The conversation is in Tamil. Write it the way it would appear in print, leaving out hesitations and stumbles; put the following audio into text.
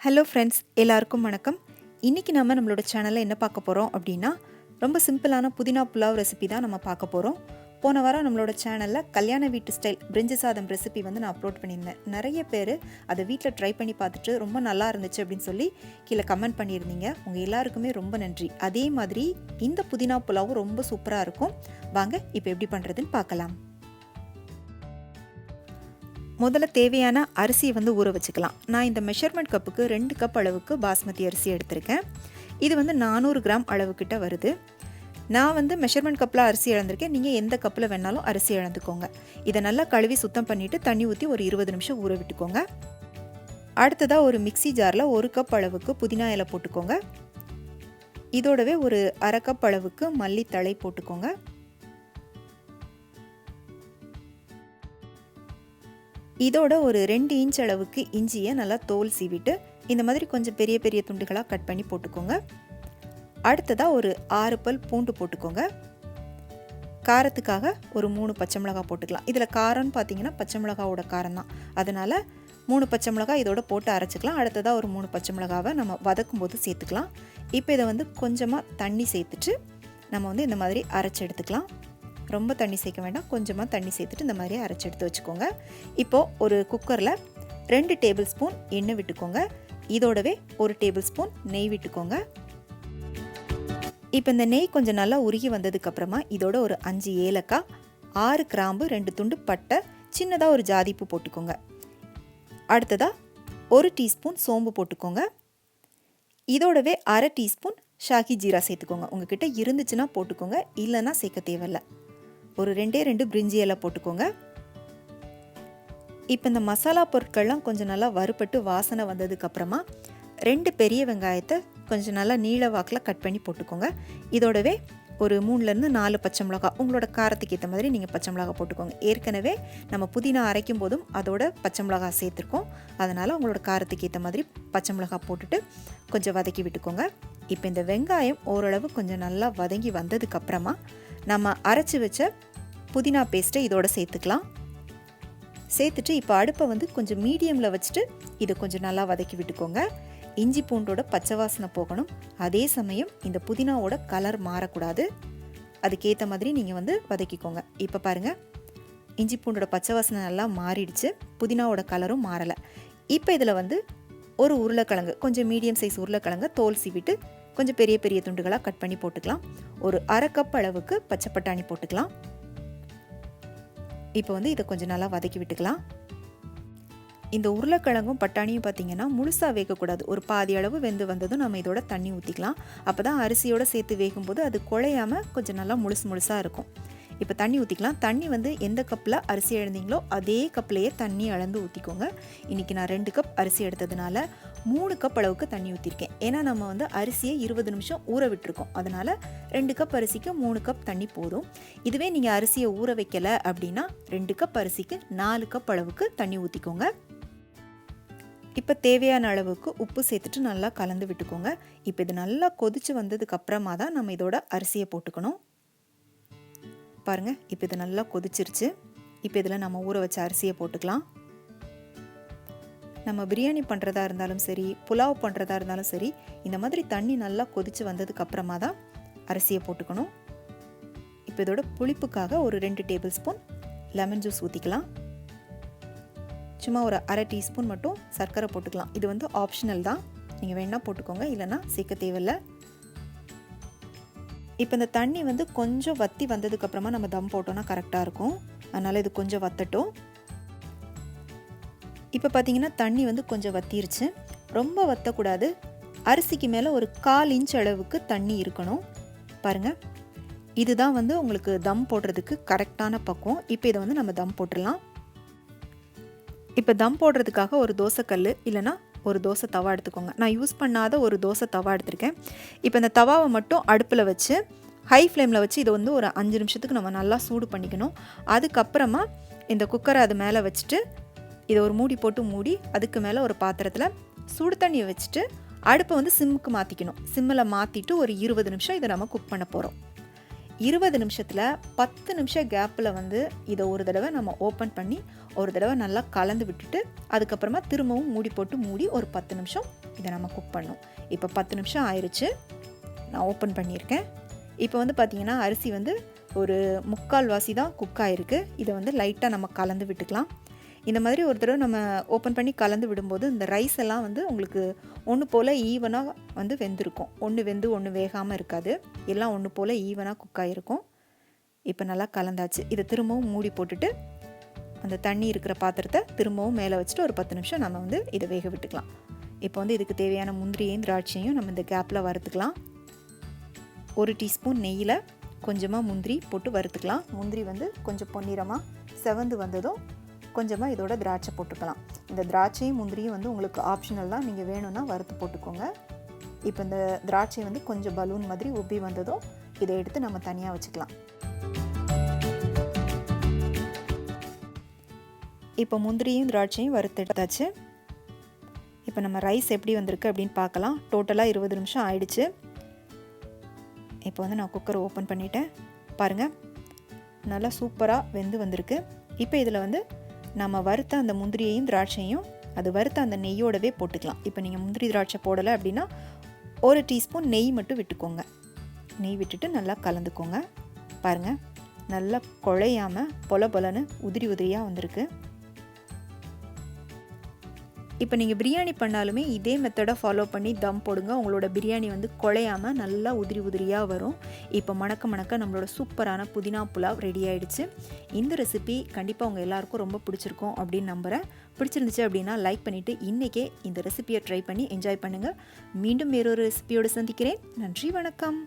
ஹலோ ஃப்ரெண்ட்ஸ், எல்லாருக்கும் வணக்கம். இன்றைக்கி நம்மளோட சேனலில் என்ன பார்க்க போகிறோம் அப்படின்னா, ரொம்ப சிம்பிளான புதினா புலாவ் ரெசிபி தான் நம்ம பார்க்க போகிறோம். போன வாரம் நம்மளோட சேனலில் கல்யாண வீட்டு ஸ்டைல் பிரிஞ்சி சாதம் ரெசிபி நான் அப்லோட் பண்ணியிருந்தேன். நிறைய பேர் அதை வீட்டில் ட்ரை பண்ணி பார்த்துட்டு ரொம்ப நல்லா இருந்துச்சு அப்படின்னு சொல்லி கீழே கமெண்ட் பண்ணியிருந்தீங்க. உங்கள் எல்லாருக்குமே ரொம்ப நன்றி. அதே மாதிரி இந்த புதினா புலாவும் ரொம்ப சூப்பராக இருக்கும். வாங்க இப்போ எப்படி பண்ணுறதுன்னு பார்க்கலாம். முதல்ல தேவையான அரிசியை ஊற வச்சுக்கலாம். நான் இந்த மெஷர்மெண்ட் கப்புக்கு 2 கப் அளவுக்கு பாஸ்மதி அரிசி எடுத்திருக்கேன். இது 400 கிராம் அளவுக்கிட்ட வருது. நான் மெஷர்மெண்ட் கப்பில் அரிசி இழந்திருக்கேன். நீங்கள் எந்த கப்பில் வேணாலும் அரிசி இழந்துக்கோங்க. இதை நல்லா கழுவி சுத்தம் பண்ணிவிட்டு தண்ணி ஊற்றி ஒரு 20 நிமிஷம் ஊற விட்டுக்கோங்க. அடுத்ததாக ஒரு மிக்சி ஜாரில் 1 கப் அளவுக்கு புதினா இலை போட்டுக்கோங்க. இதோடவே ஒரு அரை கப் அளவுக்கு மல்லித்தழை போட்டுக்கோங்க. இதோட ஒரு 2 இன்ச் அளவுக்கு இஞ்சியை நல்லா தோல் சீவிட்டு இந்த மாதிரி கொஞ்சம் பெரிய பெரிய துண்டுகளாக கட் பண்ணி போட்டுக்கோங்க. அடுத்ததாக ஒரு 6 பல் பூண்டு போட்டுக்கோங்க. காரத்துக்காக ஒரு 3 பச்சை மிளகாய் போட்டுக்கலாம். இதில் காரம்னு பார்த்தீங்கன்னா பச்சை மிளகாவோட காரம் தான். அதனால் 3 பச்சை மிளகாய் இதோட போட்டு அரைச்சிக்கலாம். அடுத்ததாக ஒரு 3 பச்சை மிளகாவை நம்ம வதக்கும் போது சேர்த்துக்கலாம். இப்போ இதை கொஞ்சமாக தண்ணி சேர்த்துட்டு நம்ம இந்த மாதிரி அரைச்சி எடுத்துக்கலாம். ரொம்ப தண்ணி சேர்க்க வேண்டாம், கொஞ்சமாக தண்ணி சேர்த்துட்டு இந்த மாதிரி அரைச்சி எடுத்து வச்சுக்கோங்க. இப்போது ஒரு குக்கரில் 2 டேபிள் ஸ்பூன் எண்ணெய் விட்டுக்கோங்க. இதோடவே 1 டேபிள் ஸ்பூன் நெய் விட்டுக்கோங்க. இப்போ இந்த நெய் கொஞ்சம் நல்லா உருகி வந்ததுக்கப்புறமா இதோட ஒரு 5 ஏலக்காய், 6 கிராம்பு, 2 துண்டு பட்டை, சின்னதாக ஒரு ஜாதிப்பூ போட்டுக்கோங்க. அடுத்ததாக 1 டீஸ்பூன் சோம்பு போட்டுக்கோங்க. இதோடவே அரை டீஸ்பூன் ஷாஹி ஜீரா சேர்த்துக்கோங்க. உங்ககிட்ட இருந்துச்சுன்னா போட்டுக்கோங்க, இல்லைன்னா சேர்க்க தேவையில்லை. ஒரு 2 பிரிஞ்சி இலை போட்டுக்கோங்க. இப்போ இந்த மசாலா பொருட்கள்லாம் கொஞ்சம் நல்லா வறுபட்டு வாசனை வந்ததுக்கப்புறமா 2 பெரிய வெங்காயத்தை கொஞ்சம் நல்லா நீள வாக்கில் கட் பண்ணி போட்டுக்கோங்க. இதோடவே ஒரு 3லேருந்து 4 பச்சை மிளகா, உங்களோட காரத்துக்கு ஏற்ற மாதிரி நீங்கள் பச்சை மிளகா போட்டுக்கோங்க. ஏற்கனவே நம்ம புதினா அரைக்கும் போதும் அதோட பச்சை மிளகா சேர்த்துருக்கோம். அதனால் உங்களோட காரத்துக்கு ஏற்ற மாதிரி பச்சை மிளகா போட்டுட்டு கொஞ்சம் வதக்கி விட்டுக்கோங்க. இப்போ இந்த வெங்காயம் ஓரளவு கொஞ்சம் நல்லா வதங்கி வந்ததுக்கப்புறமா நம்ம அரைச்சி வச்ச புதினா பேஸ்ட்டை இதோட சேர்த்துக்கலாம். சேர்த்துட்டு இப்போ அடுப்பை கொஞ்சம் மீடியமில் வச்சுட்டு இதை கொஞ்சம் நல்லா வதக்கி விட்டுக்கோங்க. இஞ்சி பூண்டோட பச்சை வாசனை போகணும். அதே சமயம் இந்த புதினாவோட கலர் மாறக்கூடாது. அதுக்கேற்ற மாதிரி நீங்கள் வதக்கிக்கோங்க. இப்போ பாருங்கள், இஞ்சி பூண்டோட பச்சை வாசனை நல்லா மாறிடுச்சு, புதினாவோட கலரும் மாறலை. இப்போ இதில் ஒரு உருளைக்கிழங்கு, கொஞ்சம் மீடியம் சைஸ் உருளைக்கிழங்கு தோல் சீவிட்டு கொஞ்சம் பெரிய பெரிய துண்டுகளாக கட் பண்ணி போட்டுக்கலாம். ஒரு அரை கப் அளவுக்கு பச்சை பட்டாணி போட்டுக்கலாம். இப்போ இதை கொஞ்சம் நல்லா வதக்கி விட்டுக்கலாம். இந்த உருளைக்கிழங்கும் பட்டாணியும் பார்த்திங்கன்னா முழுசாக வேகக்கூடாது. ஒரு பாதி அளவு வெந்து வந்ததும் நம்ம இதோட தண்ணி ஊற்றிக்கலாம். அப்போ தான் அரிசியோடு சேர்த்து வேகும்போது அது குழையாமல் கொஞ்சம் நல்லா முழுசாக இருக்கும். இப்போ தண்ணி ஊற்றிக்கலாம். தண்ணி எந்த கப்பில் அரிசி இழந்தீங்களோ அதே கப்லேயே தண்ணி அளந்து ஊற்றிக்கோங்க. இன்றைக்கி நான் 2 கப் அரிசி எடுத்ததுனால 3 கப் அளவுக்கு தண்ணி ஊற்றிருக்கேன். ஏன்னா நம்ம அரிசியை 20 நிமிஷம் ஊற விட்டுருக்கோம். அதனால் 2 கப் அரிசிக்கு 3 கப் தண்ணி போதும். இதுவே நீங்கள் அரிசியை ஊற வைக்கலை அப்படின்னா 2 கப் அரிசிக்கு 4 கப் அளவுக்கு தண்ணி ஊற்றிக்கோங்க. இப்போ தேவையான அளவுக்கு உப்பு சேர்த்துட்டு நல்லா கலந்து விட்டுக்கோங்க. இப்போ இது நல்லா கொதித்து வந்ததுக்கு அப்புறமா தான் நம்ம இதோட அரிசியை போட்டுக்கணும். பாருங்கள், இப்போ இது நல்லா கொதிச்சிருச்சு. இப்போ இதில் நம்ம ஊற வச்ச அரிசியை போட்டுக்கலாம். நம்ம பிரியாணி பண்ணுறதா இருந்தாலும் சரி, புலாவ் பண்ணுறதா இருந்தாலும் சரி, இந்த மாதிரி தண்ணி நல்லா கொதித்து வந்ததுக்கு அப்புறமா தான் அரிசியை போட்டுக்கணும். இப்போ இதோட புளிப்புக்காக ஒரு 2 டேபிள் ஸ்பூன் லெமன் ஜூஸ் ஊற்றிக்கலாம். சும்மா ஒரு அரை டீஸ்பூன் மட்டும் சர்க்கரை போட்டுக்கலாம். இது ஆப்ஷனல் தான், நீங்கள் வேணால் போட்டுக்கோங்க, இல்லைன்னா சேர்க்க தேவையில்லை. இப்போ இந்த தண்ணி கொஞ்சம் வற்றி வந்ததுக்கப்புறமா நம்ம தம் போட்டோன்னா கரெக்டாக இருக்கும். அதனால் இது கொஞ்சம் வத்தட்டும். இப்போ பார்த்தீங்கன்னா தண்ணி கொஞ்சம் வத்திருச்சு. ரொம்ப வற்றக்கூடாது. அரிசிக்கு மேலே ஒரு 1/4 இன்ச் அளவுக்கு தண்ணி இருக்கணும். பாருங்கள், இதுதான் உங்களுக்கு தம் போடுறதுக்கு கரெக்டான பக்குவம். இப்போ இதை நம்ம தம் போட்டுடலாம். இப்போ தம் போடுறதுக்காக ஒரு தோசைக்கல் இல்லைனா ஒரு தோசை தவா எடுத்துக்கோங்க. நான் யூஸ் பண்ணாத ஒரு தோசை தவா எடுத்திருக்கேன். இப்போ இந்த தவாவை மட்டும் அடுப்பில் வச்சு ஹை ஃப்ளேமில் வச்சு இதை ஒரு 5 நிமிஷத்துக்கு நம்ம நல்லா சூடு பண்ணிக்கணும். அதுக்கப்புறமா இந்த குக்கரை அது மேலே வச்சுட்டு இதை ஒரு மூடி போட்டு மூடி அதுக்கு மேலே ஒரு பாத்திரத்தில் சுடு தண்ணியை வச்சுட்டு அடுப்பை சிம்முக்கு மாற்றிக்கணும். சிம்மில் மாற்றிட்டு ஒரு 20 நிமிஷம் இதை நம்ம குக் பண்ண போகிறோம். 20 நிமிஷத்தில் 10 நிமிஷம் கேப்பில் வந்து இதை ஒரு தடவை நம்ம ஓப்பன் பண்ணி ஒரு தடவை நல்லா கலந்து விட்டுட்டு அதுக்கப்புறமா திரும்பவும் மூடி போட்டு மூடி ஒரு 10 நிமிஷம் இதை நம்ம குக் பண்ணணும். இப்போ 10 நிமிஷம் ஆயிடுச்சு, நான் ஓப்பன் பண்ணியிருக்கேன். இப்போ வந்து பார்த்திங்கன்னா அரிசி வந்து ஒரு 3/4 வாசி தான் குக் ஆகிருக்கு. இதை வந்து லைட்டாக நம்ம கலந்து விட்டுக்கலாம். இந்த மாதிரி ஒரு தடவை நம்ம ஓப்பன் பண்ணி கலந்து விடும்போது இந்த ரைஸ் எல்லாம் வந்து உங்களுக்கு ஒன்று போல் ஈவனாக வந்து வெந்திருக்கும். ஒன்று வெந்து ஒன்று வேகாமல் இருக்காது, எல்லாம் ஒன்று போல் ஈவனாக குக் ஆகிருக்கும். இப்போ நல்லா கலந்தாச்சு. இதை திரும்பவும் மூடி போட்டுட்டு அந்த தண்ணி இருக்கிற பாத்திரத்தை திரும்பவும் மேலே வச்சுட்டு ஒரு 10 நிமிஷம் நம்ம வந்து இதை வேக விட்டுக்கலாம். இப்போ வந்து இதுக்கு தேவையான முந்திரியையும் திராட்சையும் நம்ம இந்த கேப்பில் வறுத்துக்கலாம். 1 டீஸ்பூன் நெய்யில் கொஞ்சமாக முந்திரி போட்டு வறுத்துக்கலாம். முந்திரி வந்து கொஞ்சம் பொன்னிறமாக செவந்து வந்ததும் கொஞ்சமாக இதோட திராட்சை போட்டுக்கலாம். இந்த திராட்சையும் முந்திரியும் வந்து உங்களுக்கு ஆப்ஷனல் தான், நீங்கள் வேணும்னா வறுத்து போட்டுக்கோங்க. இப்போ இந்த திராட்சை வந்து கொஞ்சம் பலூன் மாதிரி உப்பி வந்ததும் இதை எடுத்து நம்ம தனியாக வச்சுக்கலாம். இப்போ முந்திரியும் திராட்சையும் வறுத்து எடுத்தாச்சு. இப்போ நம்ம ரைஸ் எப்படி வந்திருக்கு அப்படின்னு பார்க்கலாம். டோட்டலாக 20 நிமிஷம் ஆயிடுச்சு. இப்போ வந்து நான் குக்கரை ஓப்பன் பண்ணிட்டேன். பாருங்கள், நல்லா சூப்பராக வெந்து வந்திருக்கு. இப்போ இதில் வந்து நம்ம வறுத்த அந்த முந்திரியையும் திராட்சையும் அது வறுத்த அந்த நெய்யோடவே போட்டுக்கலாம். இப்போ நீங்கள் முந்திரி திராட்சை போடலை அப்படின்னா 1 டீஸ்பூன் நெய் மட்டும் விட்டுக்கோங்க. நெய் விட்டுட்டு நல்லா கலந்துக்கோங்க. பாருங்கள், நல்லா குழையாமல் பொல பொலன்னு உதிரி உதிரியாக வந்திருக்கு. இப்போ நீங்கள் பிரியாணி பண்ணாலுமே இதே மெத்தடை ஃபாலோ பண்ணி தம் போடுங்க. உங்களோட பிரியாணி வந்து குழையாமல் நல்லா உதிரி உதிரியாக வரும். இப்போ மணக்க மணக்க நம்மளோட சூப்பரான புதினா புலாவ் ரெடி ஆகிடுச்சு. இந்த ரெசிபி கண்டிப்பாக உங்கள் எல்லாருக்கும் ரொம்ப பிடிச்சிருக்கும் அப்படின்னு நம்புகிறேன். பிடிச்சிருந்துச்சு அப்படின்னா லைக் பண்ணிவிட்டு இன்றைக்கே இந்த ரெசிபியை ட்ரை பண்ணி என்ஜாய் பண்ணுங்கள். மீண்டும் வேறொரு ரெசிபியோடு சந்திக்கிறேன். நன்றி, வணக்கம்.